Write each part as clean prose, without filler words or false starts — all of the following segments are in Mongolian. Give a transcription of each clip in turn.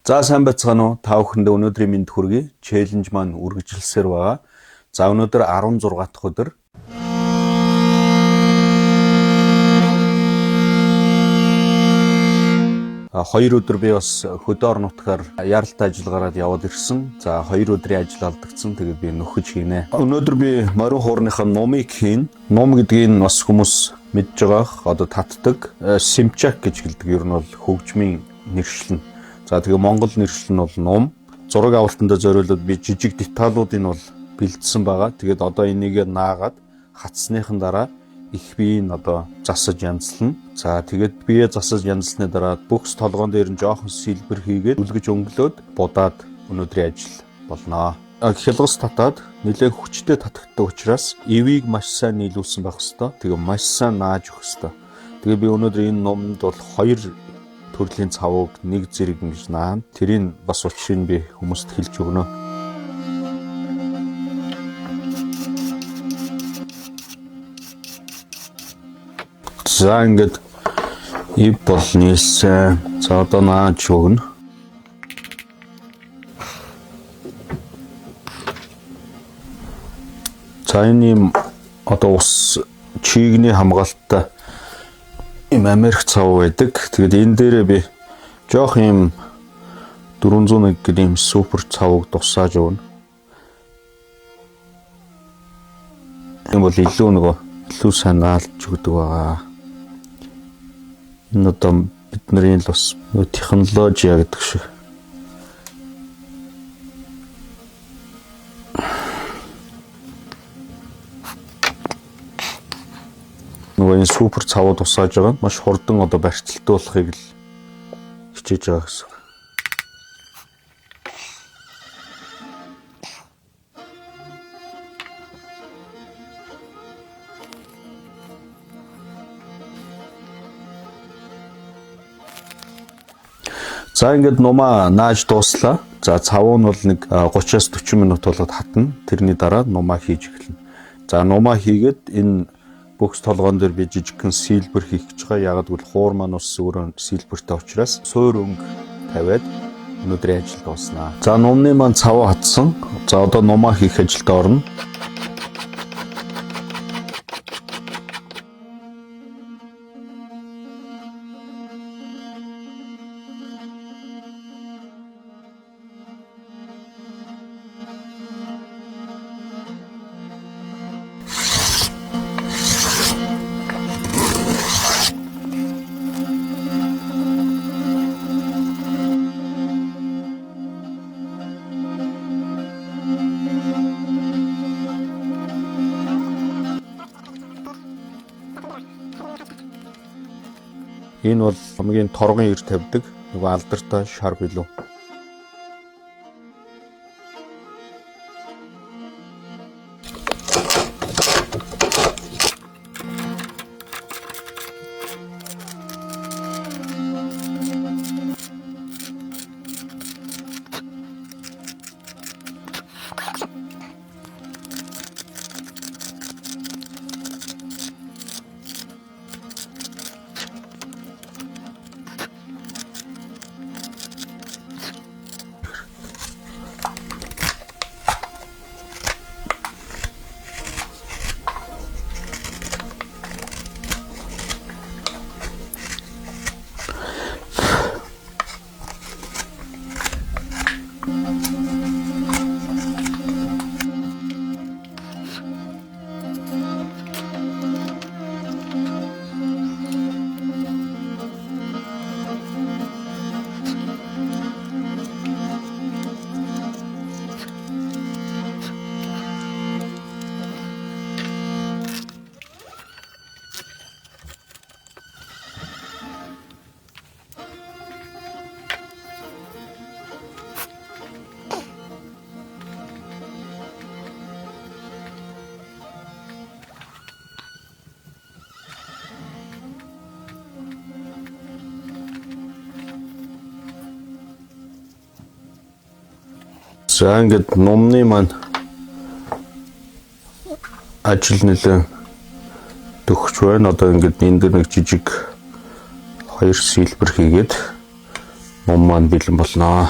За сайн байцгаана уу? Та бүхэндээ өнөөдрийн мэнд хүргэе. Челленж маань үргэлжилсээр байгаа. За өнөөдөр 16 дахь өдөр. Хоёр өдөр би бас хөдөө орон нутгаар яаралтай ажиллагаараад яваад ирсэн. За 2 өдрийн ажил алдагдсан. Тэгээд би нөхөж хийнэ. Өнөөдөр би морин хуурныхаа номыг хийн. Ном гэдгийг бас хүмүүс мэдж байгаах. Одоо татдаг. Симчак гэж хэлдэг. Ер нь бол хөгжмийн нэршлэн. За тэгээ Монгол нэршил нь бол ном. Зураг авалтандаа зориулаад би жижиг деталуудыг бол бэлдсэн байгаа. Тэгээд одоо энийг наагаад хатсныхан дараа их биеийг одоо засаж янзлана. За тэгээд бие засаж янзлсны дараа бүхс толгоон дээр нь жоохон сэлбэр хийгээд үлгэж өнгөлөөд будаад өнөөдрийн ажил болно. Хялгас татаад нэлээд хүчтэй татагддаг учраас эвийг маш сайн нийлүүлсэн байх хэвээр. Тэгээ маш сайн нааж өгөх хэвээр. Тэгээ би өнөөдөр энэ номонд бол 2 төрлийн цавууг нэг зэрэг ингэж наана. Тэрийг бас учрыг би хүмүүст хэлж өгнө. За ингээд ив бол нийлсэн. За одоо нааж өгнө. За энэ одоо ус чигний хамгаалттай им Америк цав байдаг. Тэгээд энэ дээрээ би жоох юм 401 гм супер цавыг тусааж өгнө. Энэ бол илүү сайн наалж өгдөг байгаа. Энэ одоо бидний л бас технологи гэдэг шиг. Нөгөө энэ супер цавууд тусааж байгаа нь маш хурдан одоо барьцалтай болохыг л хичээж байгаа гэсэн. За ингээд нумаа нааж дууслаа. За цавуу нь бол нэг 30-аас 40 минут болгоод хатна. Тэрний дараа нумаа хийж эхэлнэ. За нумаа хийгээд энэ бүхс толгоон дээр би жижигхэн сэлбэр хийх гэж байгаа. Ягаад гэвэл хуур маань ус өөрөө сэлбэртэй учраас суур өнгө тавиад өнөөдрийн ажил дууснаа. За нумны маань цавуу хатсан. За одоо нумаа хийх ажилд орно. Энэ бол хамгийн торгон ир тавьдаг. Нөгөө алдартай шар билүү. За ингээд номны маань ажил нэлээ төгсч байна. Одоо ингээд энэ дээр нэг жижиг 2 сэлбэр хийгээд ном маань бэлэн болно.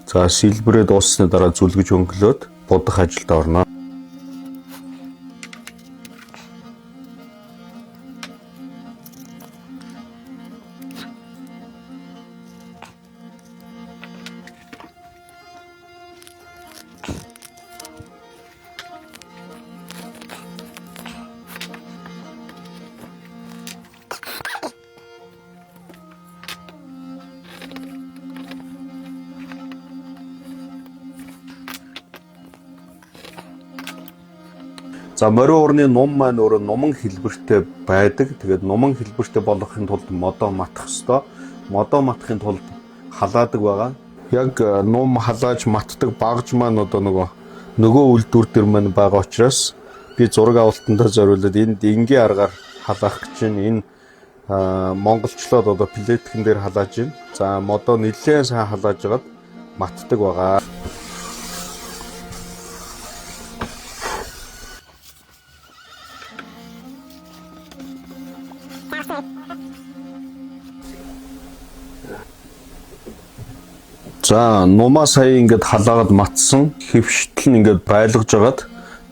За сэлбэрээ дууссаны дараа зүлгэж өнгөлөөд будах ажилд орно. За морин урны ном маань өөрөө номон хэлбэртэй байдаг. Тэгээд номон хэлбэртэй болгохын тулд модоо матах ёстой. Модоо матахын тулд халаадаг байгаа. Яг ном халааж матдаг багж маань одоо нөгөө үйлдвэр төр маань байгаа учраас би зураг авалтандаа зориулаад энд энгийн аргаар халаах гэж энэ монголчлоод одоо плеткэн дээр халааж байна. За модоо нэлээд сайн халааж агаад матдаг байгаа. За нумаа сая ингээд халаагаад матсан хэвштэл нь ингээд байлгаж агаад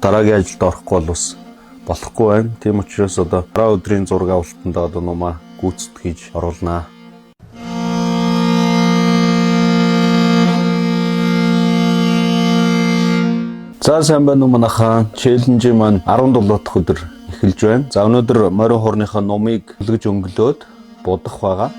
дараагийн ажилд орохгүй бол бас болохгүй байна. Тийм учраас одоо дараа өдрийн зураг авалтанд одоо нумаа гүйцэд хийж оруулнаа. За сайн байна уу манайхаа. Челленж маань 17 дахь өдөр эхэлж байна. За өнөөдөр морин хуурныхаа номыг хүлгэж өнгөлөөд будах байгаа.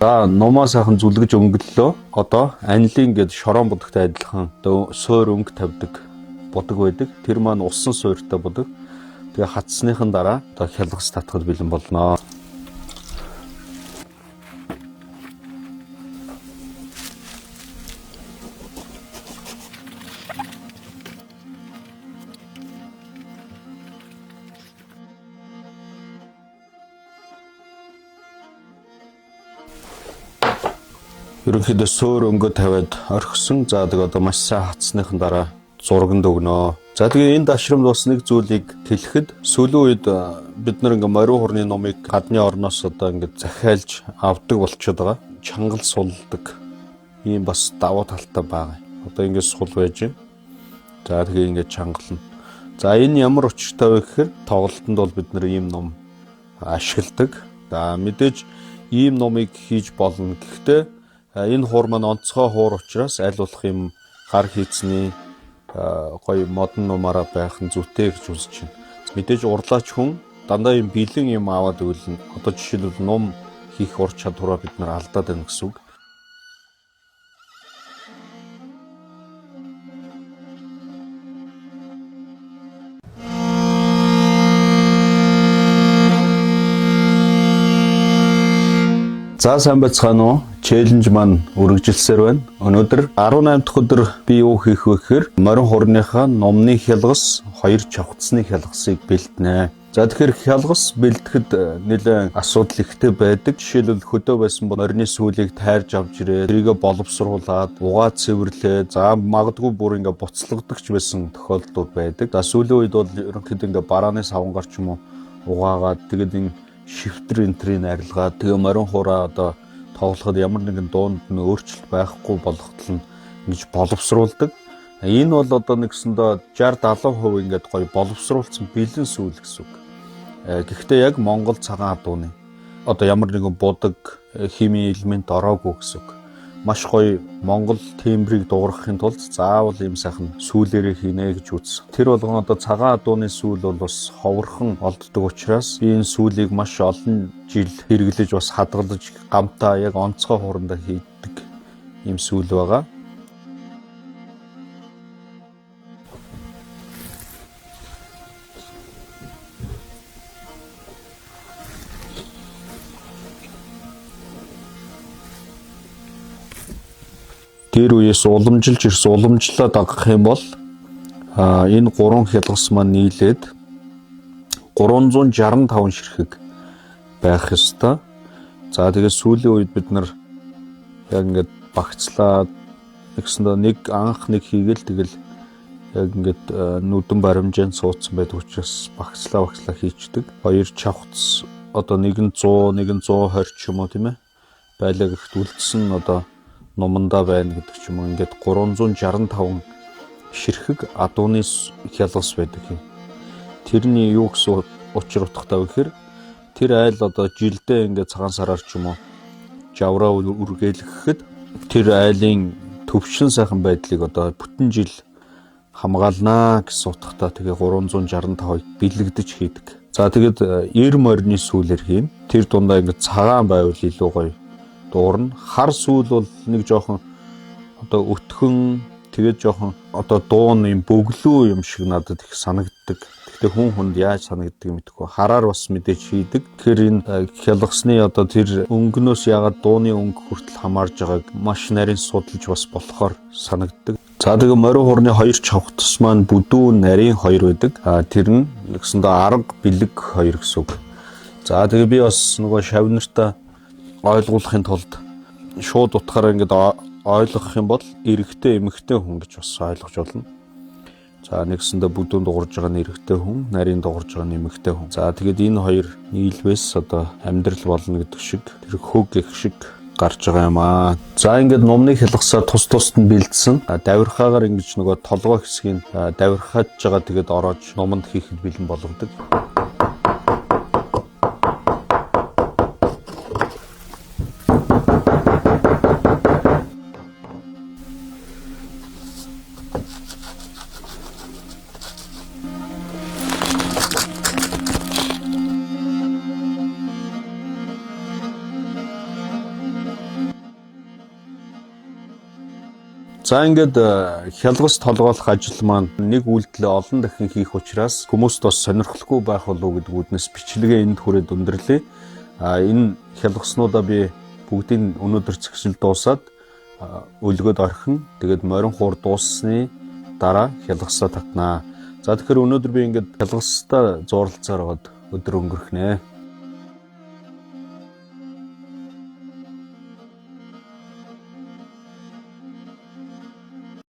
За номоо сайхан зүлгэж өнгөллөө. Одоо анилын гээд шорон будагтай адилхан суур өнгө тавьдаг будаг байдаг. Тэр маань усан суурьтай будаг. Тэгээ хатсныхан дараа одоо хялгас татхад бэлэн болно. Ерөнхийдөө суур өнгө тавиад орхисон. За тэгээ одоо маш сайн хатсныхан дараа зурганд өгнө. За тэгээ энэ дашрамд бас нэг зүйлийг хэлэхэд сүүлийн үед бид нар ингээ морин хуурны номыг гадны орноос одоо ингээ захиалж авдаг болчиход байгаа. Чангал сулдаг. Ийм бас давуу талтай байгаа. Одоо ингээ сул байж байна. За тэгээ ингээ чангална. За энэ ямар учиртай вэ гэхээр тоглолтод бол бид нар ийм ном ашигладаг. За мэдээж ийм номыг хийж болно. Гэхдээ энэ хуур маань онцгой хуур учраас аль болох юм гар хийцний гоё модон нумаараа байх нь зүйтэй гэж үзэж байна. Мэдээж урлаач хүн дандаа юм бэлэн юм аваад өгөлнө. Одоо жишээлбэл ном хийх ур чадвараа бид нар алдаад байна гэсэн үг. За сайн байцгаана уу? Челленж маань үргэлжилсээр байна. Өнөөдөр 18 дахь өдөр би юу хийх вэ гэхээр морин хуурныхаа номны хялгас, 2 чавхцны хялгасыг бэлтнэ. За тэгэхээр хялгас бэлтгэхэд нэлээд асуудал ихтэй байдаг. Жишээлбэл хөдөө байсан бол морины сүүлийг тайрж авч ирээ, тэрийгэ боловсруулад, угаа цэвэрлээ. За магадгүй бүр ингээ буцлагдагч байсан тохиолдлууд байдаг. За сүүлийн үед бол ерөнхийдөө ингээ барааны савнгаар ч юм уу угаагаад тэгээд энэ шифтер энтрийг арилгаад тэгээ морин хуураа одоо тоглоход ямар нэгэн дуунд нь өөрчлөлт байхгүй болгохтол нь ингэж боловсруулдаг. Энэ бол одоо нэгсэндээ 60-70% ингээд гоё боловсруулсан бэлэн сүүл гэсэн үг. Гэхдээ яг Монгол цагаан адууны одоо ямар нэгэн будаг химийн элемент ороогүй гэсэн үг. Маш гоё Монгол тембрийг дуургахын тулд заавал ийм сайхан сүүлээрээ хийнэ гэж үзсэн. Тэр болгоно одоо цагаан адууны сүүл бол бас ховорхон олддог учраас би энэ сүүлийг маш олон жил хэрэглэж бас хадгалж гамтаа яг онцгой хуурандаа хийдэг ийм сүүл байгаа. гэр үеэс уламжилж ирсэн уламжлаа дагах юм бол энэ 3 хялгас маань нийлээд 365 ширхэг байх ёстой. За тэгээд сүүлийн үед бид нар яг ингээд багцлаад нэг анх нэг хийгээл тэгэл яг ингээд нүдэн баримжаанд суудсан байдаг учраас багцлаа хийчдэг. 2 чавхц одоо нэг нь 100, нэг нь 120 ч юм уу тийм ээ. Байлаа гэхэд үлдсэн одоо номондоо байна гэдэг ч юм уу. Ингээд 365 ширхэг адууны хялгас байдаг юм. Тэрний юу гэсэн учир утгатай вэ гэхээр тэр айл одоо жилдээ ингээд цагаан сараар ч юм уу жавраа үргэлгэхэд тэр айлын төвшин сайхан байдлыг одоо бүтэн жил хамгаалнаа гэсэн утгатай тэгээ 365-ыг бэлэгдэж хийдэг. За тэгээд 90 морины сүүлэр хийн. Тэр дундаа ингээд цагаан байвал илүү гоё дуурна. Хар сүүл бол нэг жоохон одоо өтгөн тэгээд жоохон одоо дуун юм бөглөө юм шиг надад их санагддаг. Гэхдээ хүнд яаж санагддаг юм гэдэггүй. Хараар бас мэдээж хийдэг. Тэгэхээр энэ хялгасны одоо тэр өнгнөөс ягаад дууны өнгө хүртэл хамаарж байгааг маш нарийн судалж бас болохоор санагддаг. За тэгээ морин хуурны 2 чавхтас маань бүдүүн нарийн 2 байдаг. Тэр нь нэгсэндээ арга бэлэг 2 гэсэн үг. За тэгээ би бас нөгөө шавнартаа ойлгуулахын тулд шууд утгаараа ингээд ойлгох юм бол эрэгтэй эмэгтэй хүн гэж бас ойлгож болно. За нэгсэндээ бүдүүн дуурж байгаа нь эрэгтэй хүн, нарийн дуурж байгаа нь эмэгтэй хүн. За тэгээд энэ хоёр нийлвэс одоо амьдрал болно гэдэг шиг тэр хөг их шиг гарч байгаа юм аа. За ингээд номны хялгасаа тус тусд нь бэлдсэн. Давирхаагаар ингэж нөгөө толгой хэсгийг давирхааж байгаа тэгээд ороож номонд хийхэд бэлэн болгодог. За ингээд хялгас толгойлох ажил маань нэг үйлдэлээ олон дахин хийх учраас хүмүүст бас сонирхолтой байх болов гэдэг үднэс бичлэгээ энд хүрээд өндөрлөө. Энэ хялгаснуудаа би бүгдийг өнөөдөр зэгсэл дуусаад өлгөөд орхин тэгээд морин хуур дууссаны дараа хялгасаа татнаа. За тэгэхээр өнөөдөр би ингээд хялгастай зурлалцаар аваад өдөр өнгөрөхнэ.